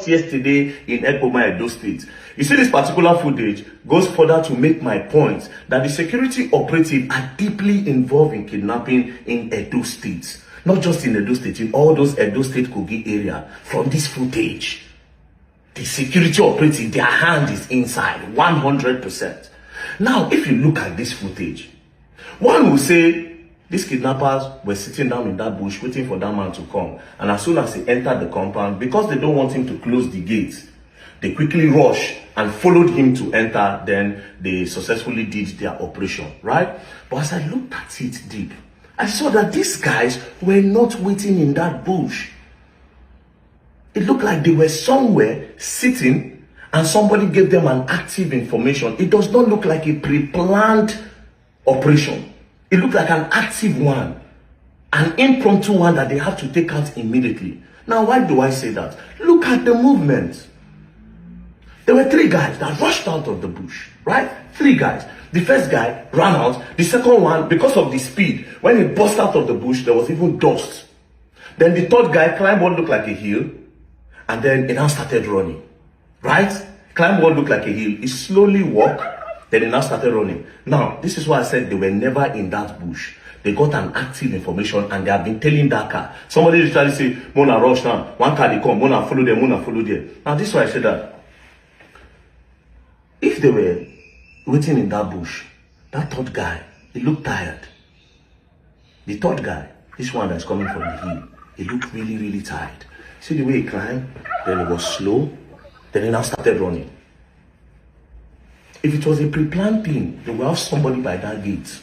just yesterday in Ekpoma, Edo State. You see, this particular footage goes further to make my point that the security operatives are deeply involved in kidnapping in Edo State. Not just in Edo State, in all those Edo State Kogi area. From this footage, the security operative, their hand is inside 100%. Now, if you look at this footage, one will say these kidnappers were sitting down in that bush waiting for that man to come. And as soon as he entered the compound, because they don't want him to close the gates, they quickly rushed and followed him to enter. Then they successfully did their operation, right? But as I looked at it deep, I saw that these guys were not waiting in that bush. It looked like they were somewhere sitting and somebody gave them an active information. It does not look like a pre-planned operation. It looked like an active one, an impromptu one that they have to take out immediately. Now, why do I say that? Look at the movement. There were 3 guys that rushed out of the bush, right? 3 guys. The first guy ran out. The second one, because of the speed, when he burst out of the bush, there was even dust. Then the third guy climbed what looked like a hill, and then he now started running, right? Climbed what looked like a hill. He slowly walked, then he now started running. Now, this is why I said they were never in that bush. They got an active information and they have been telling that car. Somebody literally say, Mona rush now. One car they come, Mona follow them, Mona follow them. Now, this is why I said that if they were waiting in that bush, that third guy, he looked tired. The third guy, this one that's coming from the hill, he looked really, really tired. See the way he climbed, then he was slow, then he now started running. If it was a pre-planned thing, they will have somebody by that gate.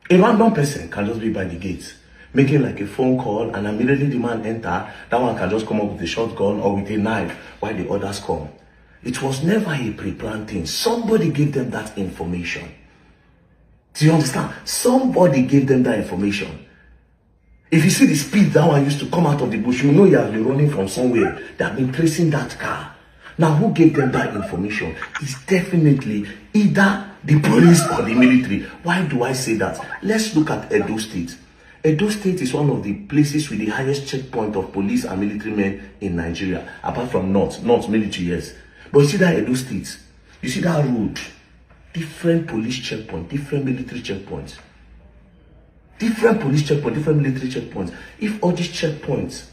A random person can just be by the gate, making like a phone call, and immediately the man enter, that one can just come up with a shotgun or with a knife while the others come. It was never a pre-planned thing. Somebody gave them that information. Do you understand? Somebody gave them that information. If you see the speed that one used to come out of the bush, you know you have been running from somewhere. They have been tracing that car. Now, who gave them that information? It's definitely either the police or the military. Why do I say that? Let's look at Edo State. Edo State is one of the places with the highest checkpoint of police and military men in Nigeria, apart from North military, yes. But you see that Edo State, you see that road, different police checkpoint, different military checkpoints. Different police checkpoints, different military checkpoints. If all these checkpoints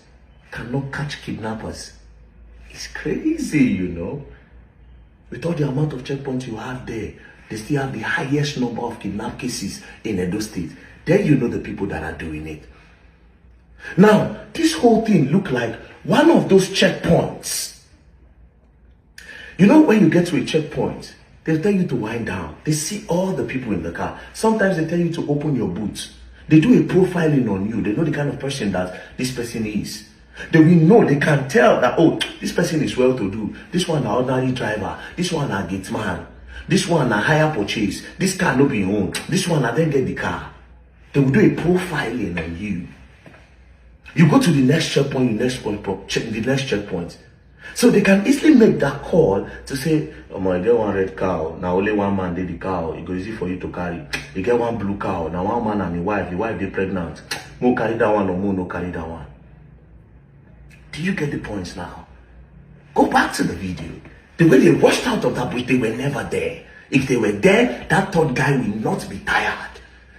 cannot catch kidnappers, it's crazy, you know. With all the amount of checkpoints you have there, they still have the highest number of kidnap cases in Edo State. Then you know the people that are doing it. Now, this whole thing look like one of those checkpoints. You know, when you get to a checkpoint, they'll tell you to wind down. They see all the people in the car. Sometimes they tell you to open your boots. They do a profiling on you. They know the kind of person that this person is. They will know, they can tell that, oh, this person is well-to-do. This one an ordinary driver. This one a gate man. This one a hire purchase. This car no be own. This one a then get the car. They will do a profiling on you. You go to the next checkpoint, the next checkpoint. So they can easily make that call to say, oh, I get one red cow. Now only one man did the cow. It goes easy for you to carry. You get one blue cow. Now one man and the wife they pregnant. Mo carry that one or mo no carry that one. Do you get the points now? Go back to the video. The way they rushed out of that bush, they were never there. If they were there, that third guy will not be tired.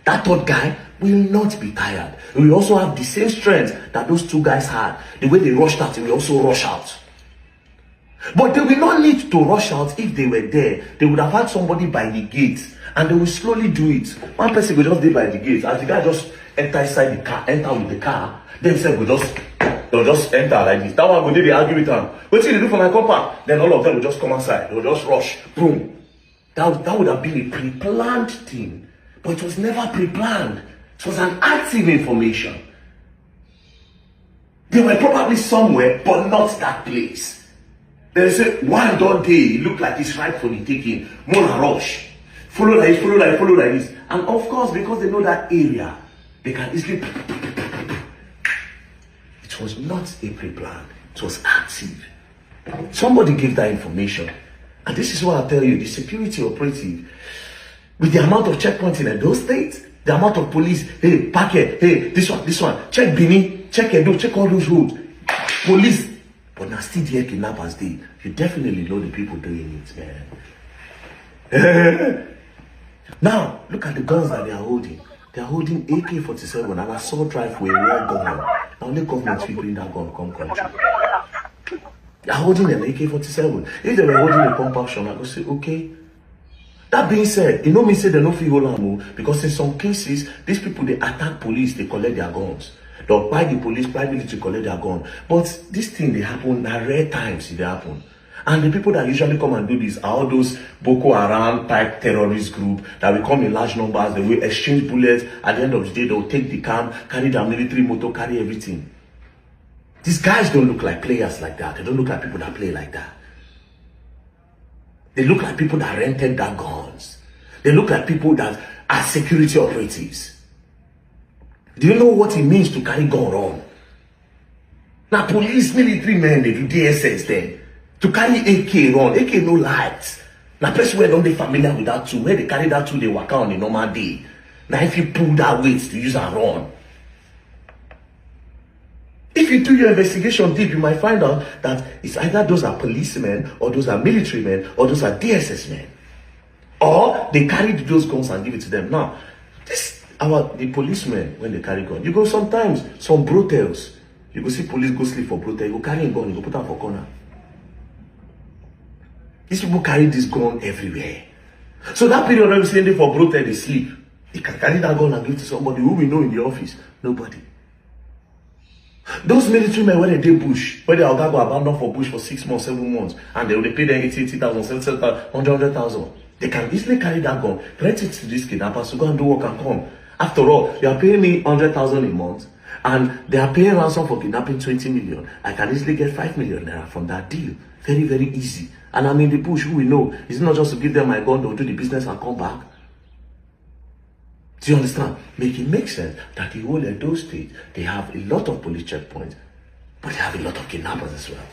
That third guy will not be tired. He will also have the same strength that those 2 guys had. The way they rushed out, he will also rush out. But they will not need to rush out if they were there. They would have had somebody by the gate, and they will slowly do it. One person will just be by the gate. As the guy just enter inside the car, enter with the car, themselves they'll just enter like this. That one will they argue with them. What did they do for my compound? Then all of them will just come outside. They'll just rush. Boom. That would have been a pre-planned thing. But it was never pre-planned. It was an active information. They were probably somewhere, but not that place. They say, one done day, it looked like it's right for the taking. Mona rush. Follow like this, follow like this. And of course, because they know that area, they can easily... It was not a pre-plan. It was active. Somebody gave that information. And this is what I tell you, the security operative, with the amount of checkpoints in those states, the amount of police, hey, park here, hey, this one, check Bini, check Edo, check all those roads. Police But now still there kidnappers dey. You definitely know the people doing it, man. Now, look at the guns that they are holding. They are holding AK-47 and assault rifle with a real gun. Now only government will bring that gun come country. They are holding an AK-47. If they were holding a pump action, I would say, okay. That being said, you know me say they no fit hold am because in some cases, these people, they attack police, they collect their guns. They'll buy the police, buy military, collect their gun. But this thing, they happen, at rare times they happen. And the people that usually come and do this are all those Boko Haram type terrorist group that will come in large numbers. They will exchange bullets. At the end of the day, they will take the camp, carry their military motor, carry everything. These guys don't look like players like that. They don't look like people that play like that. They look like people that rented their guns. They look like people that are security operatives. Do you know what it means to carry gun around? Now, police, military men, they do DSS then. To carry AK run, AK no light. Now, person where don't they familiar with that tool. Where they carry that tool, they work out on a normal day. Now, if you pull that weight to use and run. If you do your investigation deep, you might find out that it's either those are policemen, or those are military men, or those are DSS men. Or they carried those guns and give it to them. Now, the policemen, when they carry gun, you go sometimes, some brotels, you go see police go sleep for brothel, you go carry a gun, you go put them for corner. These people carry this gun everywhere. So that period when we say they for brothel, they sleep. They can carry that gun and give to somebody who we know in the office. Nobody. Those military men when they did bush, when they are go abandoned for bush for 6 months, 7 months, and they will pay them 80,000, 70,000, 100,000. They can easily carry that gun, rent it to this kidnappers to go and do work and come. After all, you are paying me 100,000 a month, and they are paying ransom for kidnapping 20 million. I can easily get 5 million naira from that deal. Very, very easy. And I'm in the bush, who we know. It's not just to give them my gun, they'll do the business and come back. Do you understand? It makes sense that the whole Edo state, they have a lot of police checkpoints, but they have a lot of kidnappers as well.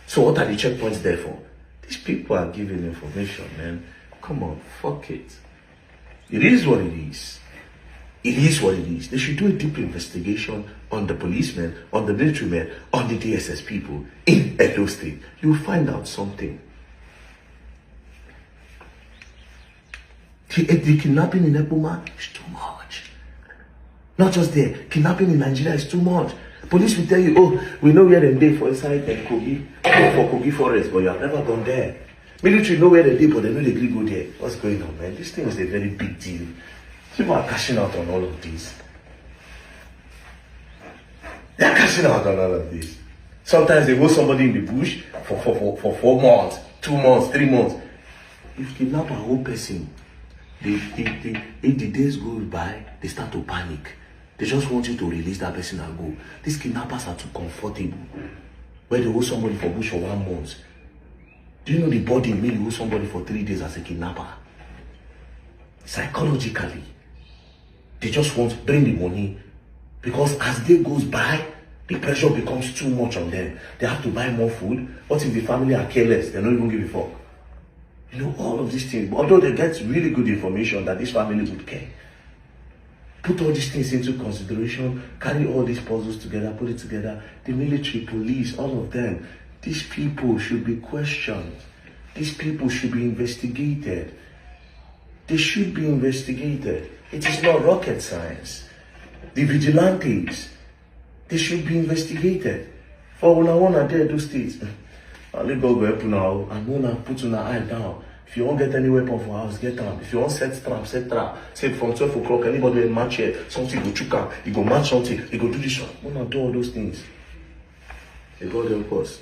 So what are the checkpoints there for? These people are giving information, man. Come on, fuck it. It is what it is. It is what it is. They should do a deep investigation on the policemen, on the military men, on the DSS people in Edo State. You'll find out something. The kidnapping in Eboma is too much. Not just there. Kidnapping in Nigeria is too much. Police will tell you, oh, we know where they dey for inside Kogi, for Kogi Forest, but you have never gone there. Military know where they dey, but they know they really go there. What's going on, man? This thing is a very big deal. People are cashing out on all of this. They are cashing out on all of this. Sometimes they hold somebody in the bush for 4 months, 2 months, 3 months. If you kidnap a whole person, if the days go by, they start to panic. They just want you to release that person and go. These kidnappers are too comfortable. Where they hold somebody for bush for 1 month. Do you know the body mean you hold somebody for 3 days as a kidnapper? Psychologically, they just want to bring the money, because as day goes by, the pressure becomes too much on them. They have to buy more food. What if the family are careless? They don't even give a fuck. You know, all of these things. Although they get really good information that this family would care. Put all these things into consideration, carry all these puzzles together, put it together. The military, police, all of them. These people should be questioned. These people should be investigated. They should be investigated. It is not rocket science. The vigilantes, they should be investigated. For when I want to do those states, I'll let God go help you now, and wanna put your eye down. If you won't get any weapon for house, get them. If you want set trap, set trap. Say from 12 o'clock, anybody will match here, something go chook out, you go match something, you go do this one. Wanna do all those things. May God help us.